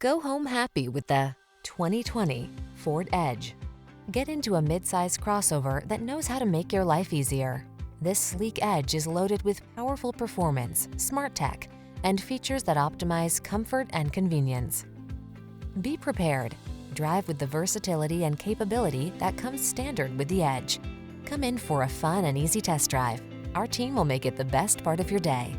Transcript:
Go home happy with the 2020 Ford Edge. Get into a midsize crossover that knows how to make your life easier. This sleek Edge is loaded with powerful performance, smart tech, and features that optimize comfort and convenience. Be prepared. Drive with the versatility and capability that comes standard with the Edge. Come in for a fun and easy test drive. Our team will make it the best part of your day.